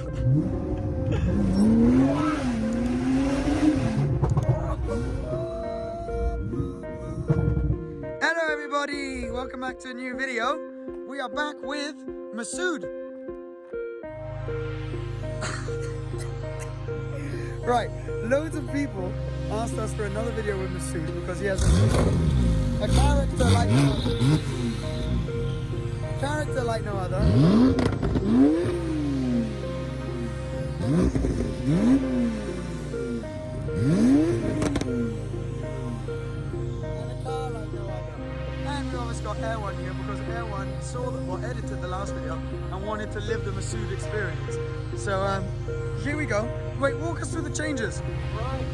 Hello everybody, welcome back to a new video. We are back with Masood. Right, loads of people asked us for another video with Masood because he has a character like no other. Character like no other. And we always got Air One here because Air One saw or edited the last video and wanted to live the Masood experience. So here we go. Wait, walk us through the changes. Right,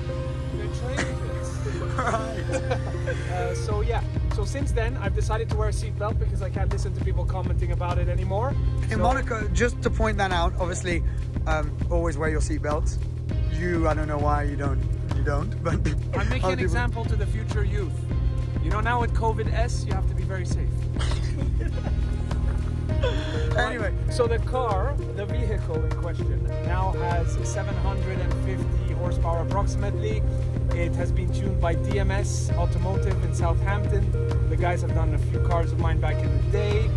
the changes. Right. So yeah, so since then I've decided to wear a seatbelt because I can't listen to people commenting about it anymore. In Monaco, just to point that out, obviously, always wear your seatbelts. I don't know why you don't, but I'm making an example to the future youth. You know, now with COVID-S, you have to be very safe. Anyway, so the car, the vehicle in question, now has 750 horsepower approximately. It has been tuned by DMS Automotive in Southampton. The guys have done a few cars of mine back in the day.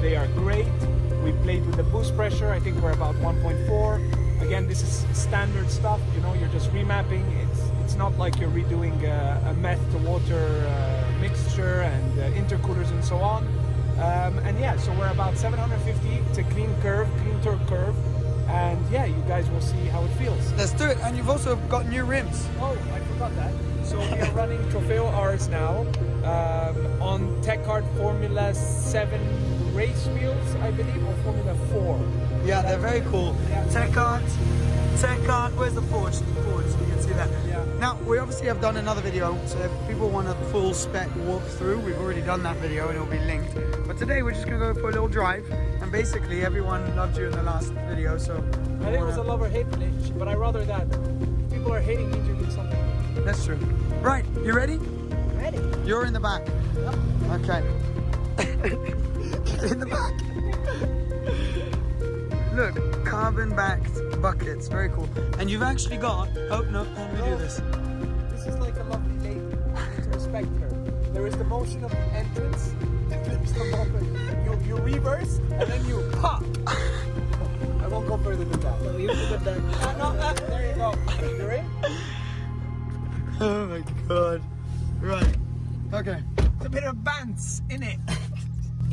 They are great. We played with the boost pressure. I think we're about 1.4. Again, this is standard stuff. You know, you're just remapping. It's not like you're redoing a meth to water mixture and intercoolers and so on. And yeah, so we're about 750. It's a clean curve, clean torque curve. And yeah, you guys will see how it feels. let's do it. And you've also got new rims. Oh, I forgot that. So we are running Trofeo Rs now on Tech-Art Formula 7 race wheels, I believe, or Formula 4. Yeah, they're very cool. Yeah. Tech-Art, where's the Forge? Forge, you can see that. Yeah. Now, we obviously have done another video, so if people want a full spec walkthrough, we've already done that video and it'll be linked. But today we're just gonna go for a little drive, and basically everyone loved you in the last video, so... I think it was a love-or-hate relationship, but I rather that people are hating me doing something. That's true. Right, you ready? Ready? You're in the back. Yep. Okay. Get in the back. Look, carbon-backed buckets, very cool. And you've actually got, oh no, let me do this. This is like a lovely lady. You need to respect her. There is the motion of the entrance, and there's the moment you reverse, and then you pop. I won't go further than that. No, you can go there. There you go. You're in? Oh my god. Right, okay. It's a bit of bants in it.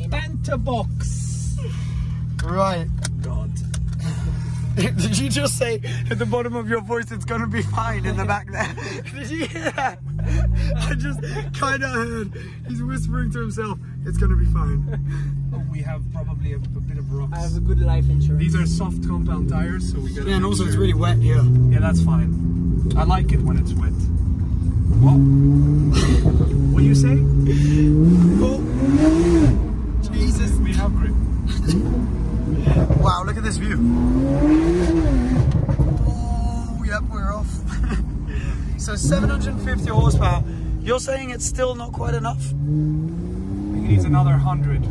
Banter box. Right. God. Did you just say at the bottom of your voice it's gonna be fine in the back there? Did you hear that? I just kind of heard he's whispering to himself, it's gonna be fine. We have probably a bit of rocks. I have a good life insurance. These are soft compound tires, so we gotta. Yeah, and also it's really wet here. Yeah, that's fine. I like it when it's wet. What? What do you say? Oh. Jesus. We have grip. Wow, look at this view. Oh, yep, we're off. So 750 horsepower. You're saying it's still not quite enough? I think it needs another 100.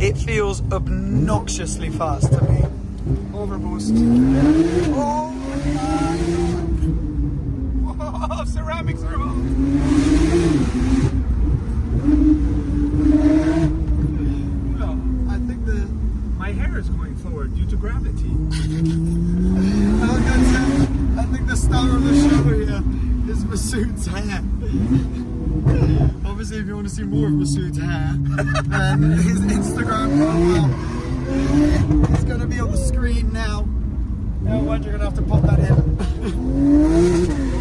It feels obnoxiously fast to me. Overboost. Oh my god. Oh, ceramics are on. I think my hair is going forward due to gravity. I think the star of the show here is Masood's hair. Obviously, if you want to see more of Masood's hair, then his Instagram profile is going to be on the screen now. Otherwise, you're going to have to pop that in.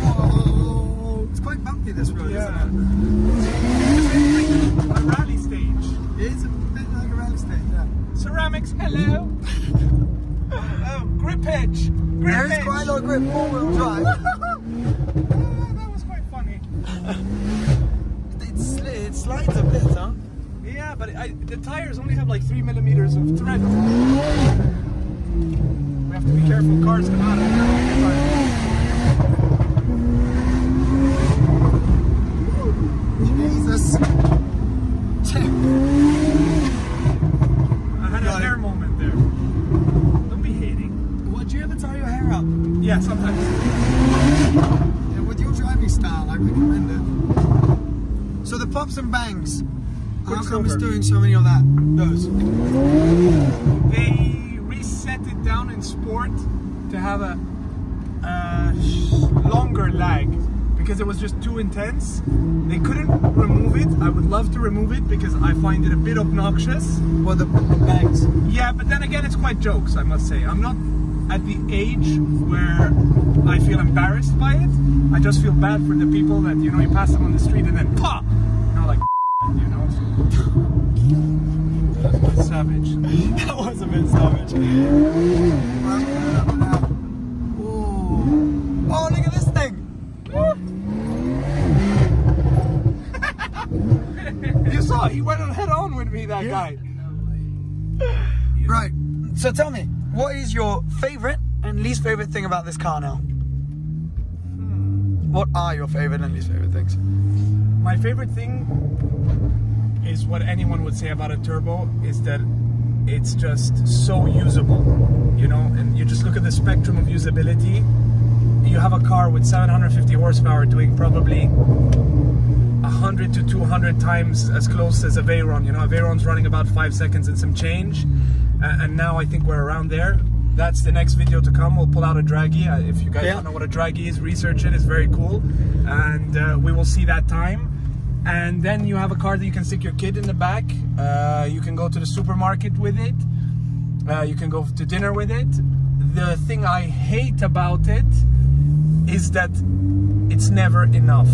Oh, it's quite bumpy, this road, isn't it? A rally stage. It is a bit like a rally stage, yeah. Ceramics, hello. Oh, grip edge. Grip There is edge. quite a lot of grip, four-wheel drive. That was quite funny. It slides a bit, huh? Yeah, but the tires only have like 3 millimeters of tread. We have to be careful. Cars come out of there. Jesus. I had a hair moment there. Don't be hating. What, do you have a tire pops and bangs. How come it's Quicksilver. doing so many of those? They reset it down in sport to have a longer lag because it was just too intense. They couldn't remove it. I would love to remove it because I find it a bit obnoxious. Well, the bangs. Yeah, but then again, it's quite jokes, I must say. I'm not at the age where I feel embarrassed by it. I just feel bad for the people that, you know, you pass them on the street and then pah! You know, like, you know. That's savage. That was a bit savage. Oh, look at this thing! You saw, he went head on with me, that guy. Right, so tell me, what is your favourite and least favourite thing about this car now? What are your favourite and least favourite things? My favorite thing is what anyone would say about a turbo, is that it's just so usable, you know, and you just look at the spectrum of usability. You have a car with 750 horsepower doing probably 100 to 200 times as close as a Veyron. You know, a Veyron's running about 5 seconds and some change, and now I think we're around there. That's the next video to come. We'll pull out a Dragy. If you guys don't know what a Dragy is, research it. It's very cool, and we will see that time. And then you have a car that you can stick your kid in the back. You can go to the supermarket with it. You can go to dinner with it. The thing I hate about it is that it's never enough.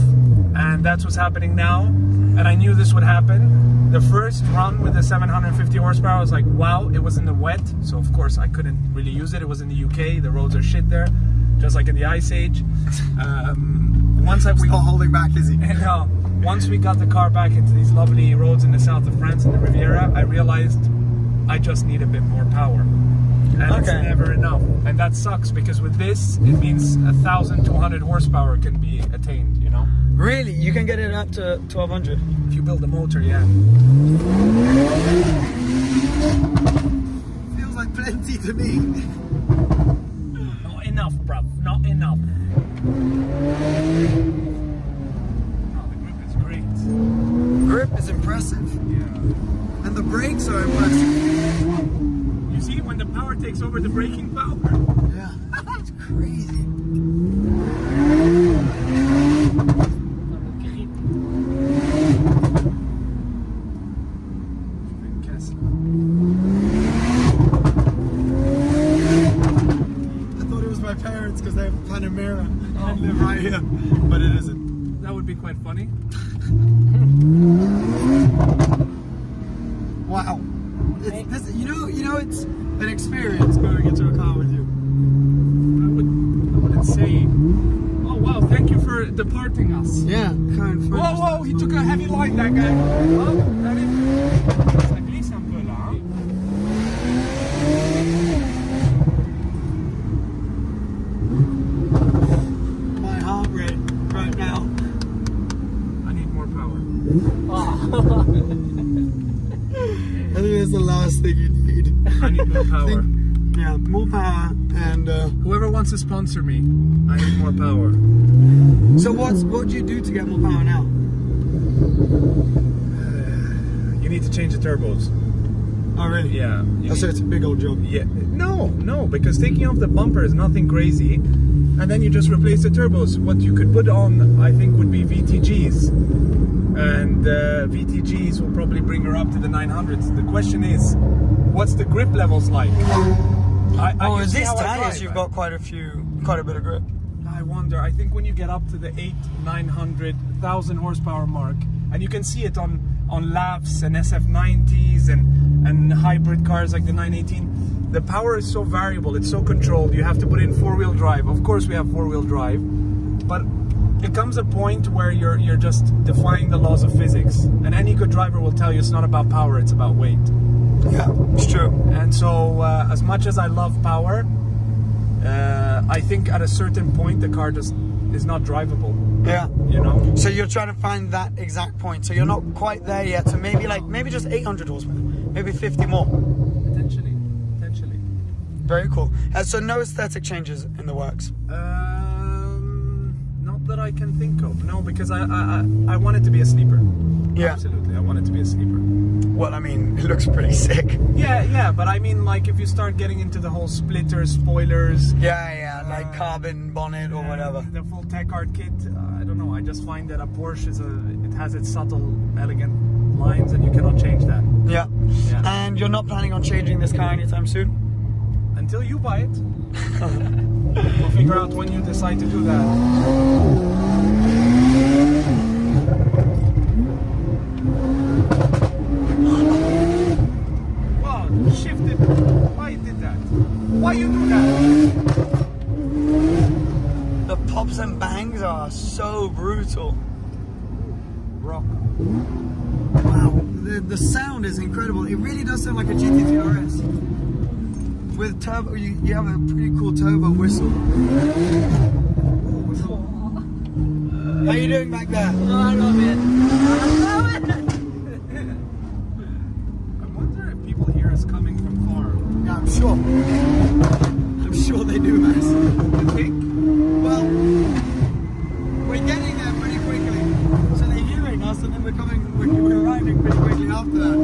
And that's what's happening now. And I knew this would happen. The first run with the 750 horsepower, I was like, wow, it was in the wet. So of course I couldn't really use it. It was in the UK. The roads are shit there, just like in the Ice Age. Once we not holding back, is he? No. Once we got the car back into these lovely roads in the south of France, in the Riviera, I realized I just need a bit more power. And it's never enough. And that sucks, because with this, it means 1,200 horsepower can be attained, you know? Really? You can get it up to 1,200? If you build a motor, yeah. Feels like plenty to me. Not enough, bruv. Not enough. Grip is impressive. Yeah. And the brakes are impressive. You see, when the power takes over the braking power. Yeah. It's crazy. I thought it was my parents because they have a Panamera. I live right here, but it isn't. That would be quite funny. Wow. You know, it's an experience going into a car with you. I wouldn't say. Oh wow! Thank you for departing us. Yeah, kind of. Whoa, whoa! He took a heavy line, that guy. Oh, ça glisse un peu là. Hein? My heart rate right now. I need more power. I think that's the last thing you need. I need more power. Yeah, more power and. Whoever wants to sponsor me, I need more power. So what do you do to get more power now? You need to change the turbos. Oh really? Yeah. So it's a big old job. Yeah. No, because taking off the bumper is nothing crazy, and then you just replace the turbos. What you could put on, I think, would be VTGs, and VTGs will probably bring her up to the 900s. The question is, what's the grip levels like? With these tires, you've got quite a bit of grip. I wonder. I think when you get up to the 900,000 horsepower mark, and you can see it on LAFs and SF90s and hybrid cars like the 918, the power is so variable. It's so controlled. You have to put in four-wheel drive. Of course, we have four-wheel drive, but it comes a point where you're just defying the laws of physics. And any good driver will tell you it's not about power; it's about weight. Yeah, it's true. And so, as much as I love power, I think at a certain point the car just is not drivable. Yeah. You know? So you're trying to find that exact point. So you're not quite there yet. So maybe just 800 horsepower, maybe 50 more. Potentially. Very cool. So no aesthetic changes in the works. Not that I can think of. No, because I want it to be a sleeper. Yeah. Absolutely. I want it to be a sleeper. Well, I mean, it looks pretty sick. Yeah, but I mean, like, if you start getting into the whole splitters, spoilers, Yeah, like carbon bonnet or whatever. the full tech art kit, I don't know. I just find that a Porsche it has its subtle, elegant lines, and you cannot change that. Yeah. Yeah. And you're not planning on changing this car anytime soon? Until you buy it. We'll figure out when you decide to do that. Shifted. Why you did that? Why you do that? The pops and bangs are so brutal. Rock. Wow, the sound is incredible. It really does sound like a GT3 RS. With turbo, you have a pretty cool turbo whistle. How you doing back there? Oh, I love it. I love it. People hear us coming from far. Yeah, I'm sure. I'm sure they do, Max. You think? Well, we're getting there pretty quickly. So they're hearing us and then we're arriving pretty quickly after that.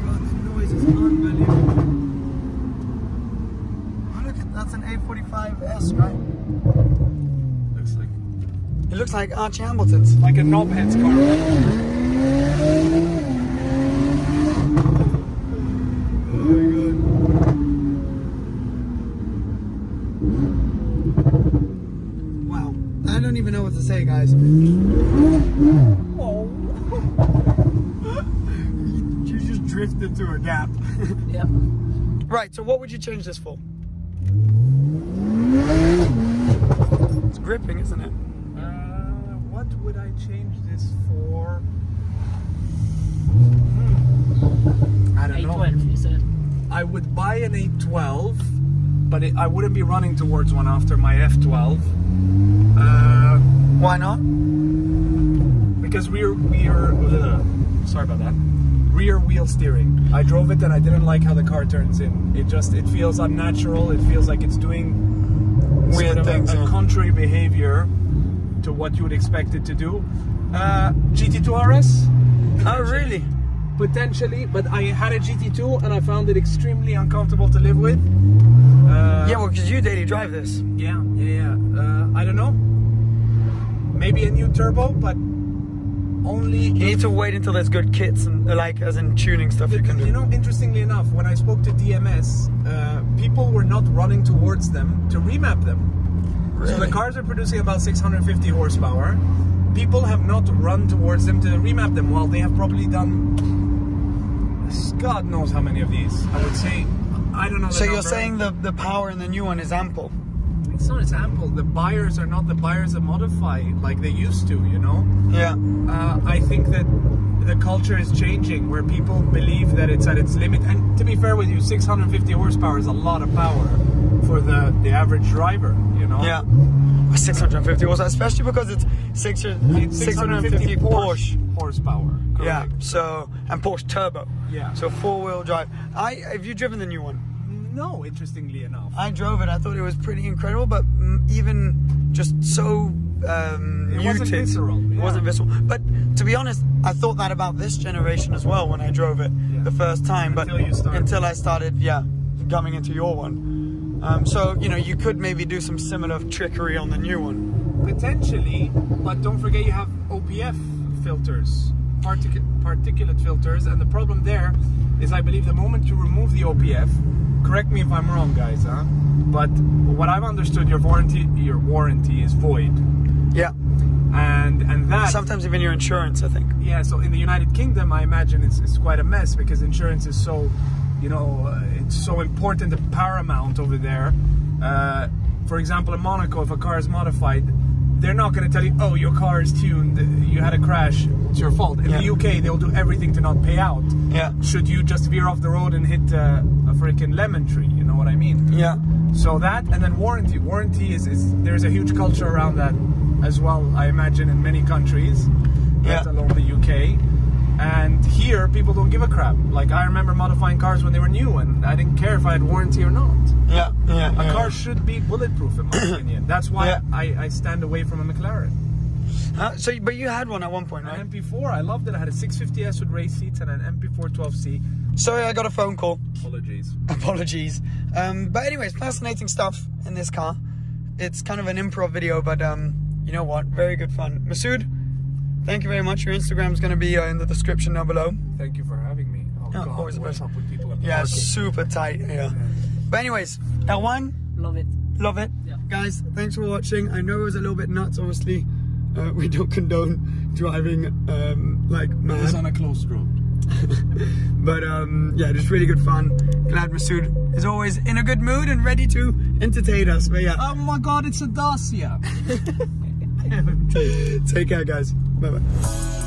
God, the noise is unbelievable. Oh, look, that's an A45S, right? Looks like. It looks like Archie Hamilton's. Like a knobhead's car. Wow, I don't even know what to say, guys. Oh. You just drifted through a gap. Yeah. Right, so what would you change this for? It's gripping, isn't it? What would I change this for? I don't know. 812, you said. I would buy an 812, but I wouldn't be running towards one after my F12. Why not? Because sorry about that. Rear wheel steering. I drove it and I didn't like how the car turns in. It feels unnatural. It feels like it's doing Weird things, a contrary behavior to what you would expect it to do. GT2 RS? Oh, really? Potentially, but I had a GT2 and I found it extremely uncomfortable to live with. Yeah, well, because you daily drive this. Yeah. I don't know. Maybe a new turbo, but only. You need to wait until there's good kits and like as in tuning stuff you can do. You know, interestingly enough, when I spoke to DMS, people were not running towards them to remap them. Really? So the cars are producing about 650 horsepower. People have not run towards them to remap them, while they have probably done God knows how many of these. I would say, I don't know. So you're saying the power in the new one is ample? It's not as ample. The buyers are not the buyers that modify like they used to, you know? Yeah. I think that the culture is changing where people believe that it's at its limit. And to be fair with you, 650 horsepower is a lot of power for the average driver, you know? Yeah. 650 horsepower, especially because it's 650 Porsche horsepower. Correct. Yeah. So and Porsche turbo. Yeah. So 4-wheel drive. Have you driven the new one? No, interestingly enough. I drove it. I thought it was pretty incredible, but even just so it wasn't visceral. It wasn't visceral. But to be honest, I thought that about this generation as well when I drove it the first time. Until I started, coming into your one. So you know, you could maybe do some similar trickery on the new one. Potentially, but don't forget you have OPF filters, particulate filters, and the problem there is, I believe, the moment you remove the OPF. Correct me if I'm wrong, guys, but what I've understood, your warranty is void. Yeah. And that sometimes even your insurance, I think. Yeah. So in the United Kingdom, I imagine it's quite a mess because insurance is so, you know, it's so important and paramount over there. For example, in Monaco, if a car is modified, they're not going to tell you, oh, your car is tuned, you had a crash, it's your fault. In the UK, they'll do everything to not pay out. Yeah. Should you just veer off the road and hit a freaking lemon tree, you know what I mean? Yeah. So that, and then warranty. Warranty is there's a huge culture around that as well, I imagine, in many countries, let alone the UK. And here, people don't give a crap. Like, I remember modifying cars when they were new, and I didn't care if I had warranty or not. A car should be bulletproof, in my opinion. That's why I stand away from a McLaren. But you had one at one point, right? An MP4, I loved it. I had a 650S with race seats and an MP4 12C. Sorry, I got a phone call. Apologies. But anyways, fascinating stuff in this car. It's kind of an improv video, but you know what? Very good fun. Masood, thank you very much. Your Instagram is going to be in the description down below. Thank you for having me. Oh, Yeah, God, always the what's best. up with people in Yeah, parking? super tight. Yeah. But anyways, L1, Love it. love it. Yeah. Guys, thanks for watching. I know it was a little bit nuts, obviously. We don't condone driving like mad. It's on a closed road. But yeah, just really good fun. Glad Masood is always in a good mood and ready to entertain us. But yeah, Oh my God, it's a Dacia. take care, guys. Bye bye.